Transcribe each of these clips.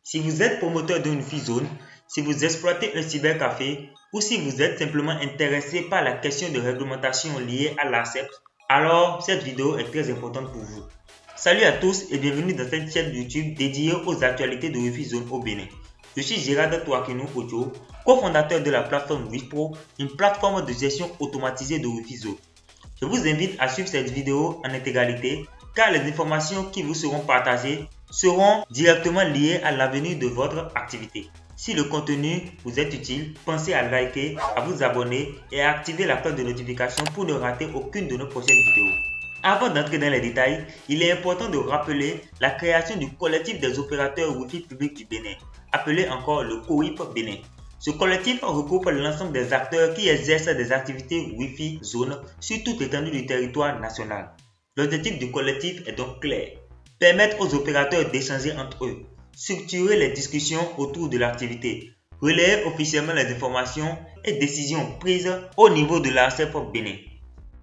Si vous êtes promoteur d'une Wi-Fi zone, si vous exploitez un cybercafé ou si vous êtes simplement intéressé par la question de réglementation liée à l'ARCEP, alors cette vidéo est très importante pour vous. Salut à tous et bienvenue dans cette chaîne YouTube dédiée aux actualités de Wi-Fi zone au Bénin. Je suis Gérard Touakeno Ojo, cofondateur de la plateforme WiFPro, une plateforme de gestion automatisée de Wi-Fi zone. Je vous invite à suivre cette vidéo en intégralité car les informations qui vous seront partagées seront directement liées à l'avenir de votre activité. Si le contenu vous est utile, pensez à liker, à vous abonner et à activer la cloche de notification pour ne rater aucune de nos prochaines vidéos. Avant d'entrer dans les détails, il est important de rappeler la création du collectif des opérateurs Wi-Fi publics du Bénin, appelé encore le COIP Bénin. Ce collectif regroupe l'ensemble des acteurs qui exercent des activités Wi-Fi zone sur toute l'étendue du territoire national. L'objectif du collectif est donc clair: permettre aux opérateurs d'échanger entre eux, structurer les discussions autour de l'activité, relayer officiellement les informations et décisions prises au niveau de l'ARCEP Bénin.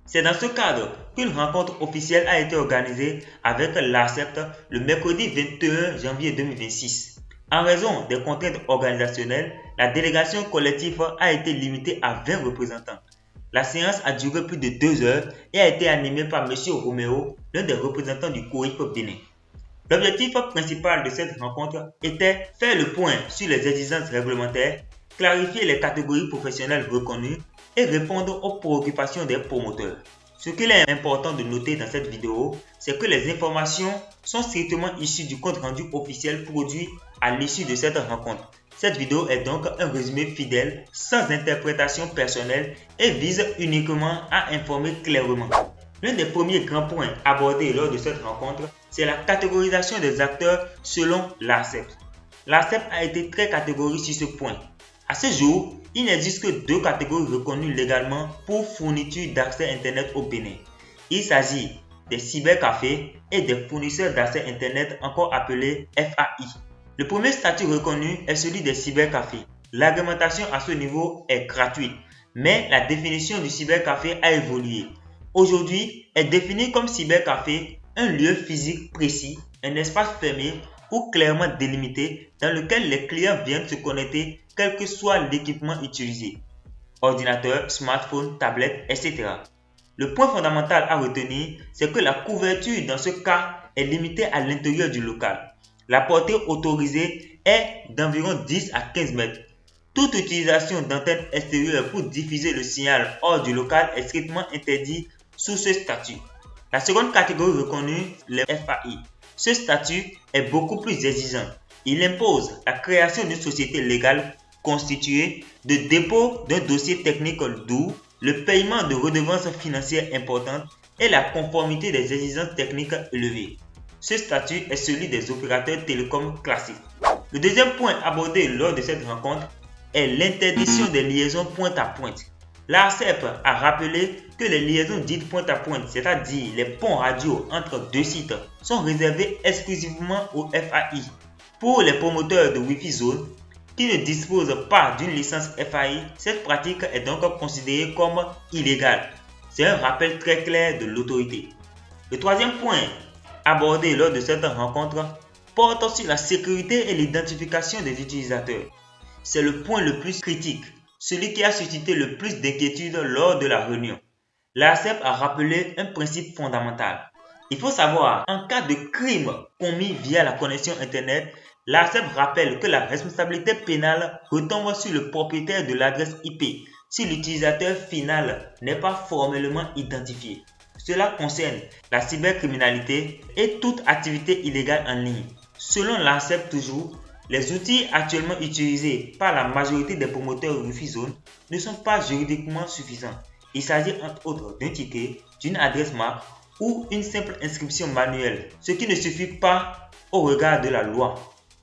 C'est dans ce cadre qu'une rencontre officielle a été organisée avec l'ARCEP le mercredi 21 janvier 2026. En raison des contraintes organisationnelles, la délégation collective a été limitée à 20 représentants. La séance a duré plus de 2 heures et a été animée par M. Romeo, l'un des représentants du COIP Bénin. L'objectif principal de cette rencontre était faire le point sur les exigences réglementaires, clarifier les catégories professionnelles reconnues et répondre aux préoccupations des promoteurs. Ce qu'il est important de noter dans cette vidéo, c'est que les informations sont strictement issues du compte rendu officiel produit à l'issue de cette rencontre. Cette vidéo est donc un résumé fidèle, sans interprétation personnelle et vise uniquement à informer clairement. L'un des premiers grands points abordés lors de cette rencontre, c'est la catégorisation des acteurs selon l'ARCEP. L'ARCEP a été très catégorique sur ce point. À ce jour, il n'existe que 2 catégories reconnues légalement pour fourniture d'accès Internet au Bénin. Il s'agit des cybercafés et des fournisseurs d'accès Internet, encore appelés FAI. Le premier statut reconnu est celui des cybercafés. L'agrémentation à ce niveau est gratuite, mais la définition du cybercafé a évolué. Aujourd'hui, est défini comme cybercafé un lieu physique précis, un espace fermé ou clairement délimité dans lequel les clients viennent se connecter quel que soit l'équipement utilisé, ordinateur, smartphone, tablette, etc. Le point fondamental à retenir, c'est que la couverture dans ce cas est limitée à l'intérieur du local. La portée autorisée est d'environ 10 à 15 mètres. Toute utilisation d'antennes extérieures pour diffuser le signal hors du local est strictement interdite sous ce statut. La seconde catégorie reconnue, les FAI. Ce statut est beaucoup plus exigeant. Il impose la création d'une société légale constituée de dépôt d'un dossier technique lourd, le paiement de redevances financières importantes et la conformité des exigences techniques élevées. Ce statut est celui des opérateurs télécoms classiques. Le deuxième point abordé lors de cette rencontre est l'interdiction des liaisons pointe-à-pointe. L'ARCEP a rappelé que les liaisons dites pointe-à-pointe, c'est-à-dire les ponts radio entre 2 sites, sont réservées exclusivement aux FAI. Pour les promoteurs de Wi-Fi zone qui ne disposent pas d'une licence FAI, cette pratique est donc considérée comme illégale. C'est un rappel très clair de l'autorité. Le troisième point abordé lors de cette rencontre porte sur la sécurité et l'identification des utilisateurs. C'est le point le plus critique, celui qui a suscité le plus d'inquiétude lors de la réunion. L'ARCEP a rappelé un principe fondamental. Il faut savoir, en cas de crime commis via la connexion Internet, l'ARCEP rappelle que la responsabilité pénale retombe sur le propriétaire de l'adresse IP si l'utilisateur final n'est pas formellement identifié. Cela concerne la cybercriminalité et toute activité illégale en ligne. Selon l'ARCEP toujours, les outils actuellement utilisés par la majorité des promoteurs Wi-Fi zone ne sont pas juridiquement suffisants. Il s'agit entre autres d'un ticket, d'une adresse MAC ou une simple inscription manuelle, ce qui ne suffit pas au regard de la loi.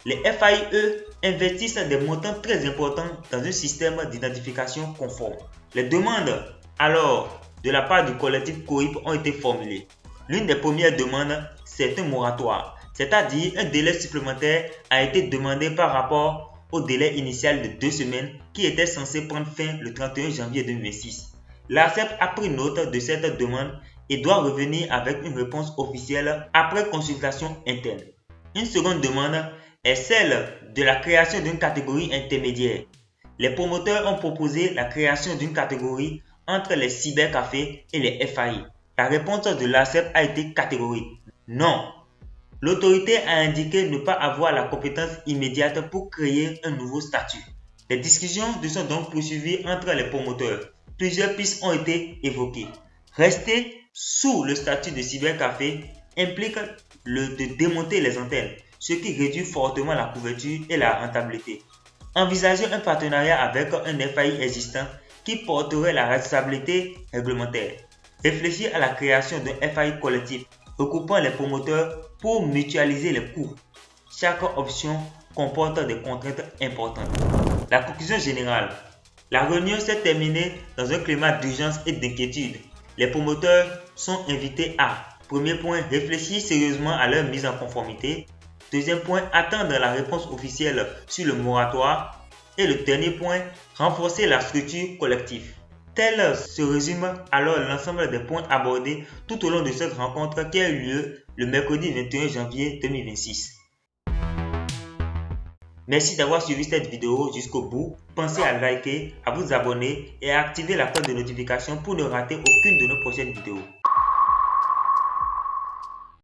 Les FAI, eux, investissent des montants très importants dans un système d'identification conforme. Les demandes alors de la part du collectif COIP ont été formulées. L'une des premières demandes, c'est un moratoire, c'est-à-dire un délai supplémentaire a été demandé par rapport au délai initial de 2 semaines qui était censé prendre fin le 31 janvier 2026. L'ARCEP a pris note de cette demande et doit revenir avec une réponse officielle après consultation interne. Une seconde demande est celle de la création d'une catégorie intermédiaire. Les promoteurs ont proposé la création d'une catégorie entre les cybercafés et les FAI. La réponse de l'ARCEP a été catégorique. Non. L'autorité a indiqué ne pas avoir la compétence immédiate pour créer un nouveau statut. Les discussions se sont donc poursuivies entre les promoteurs. Plusieurs pistes ont été évoquées. Rester sous le statut de cybercafé implique de démonter les antennes, ce qui réduit fortement la couverture et la rentabilité. Envisager un partenariat avec un FAI existant qui porterait la responsabilité réglementaire. Réfléchir à la création d'un FAI collectif regroupant les promoteurs pour mutualiser les coûts. Chaque option comporte des contraintes importantes. La conclusion générale. La réunion s'est terminée dans un climat d'urgence et d'inquiétude. Les promoteurs sont invités à, premier point, réfléchir sérieusement à leur mise en conformité. Deuxième point, attendre la réponse officielle sur le moratoire. Et le dernier point, renforcer la structure collective. Tel se résume alors l'ensemble des points abordés tout au long de cette rencontre qui a eu lieu le mercredi 21 janvier 2026. Merci d'avoir suivi cette vidéo jusqu'au bout. Pensez à liker, à vous abonner et à activer la cloche de notification pour ne rater aucune de nos prochaines vidéos.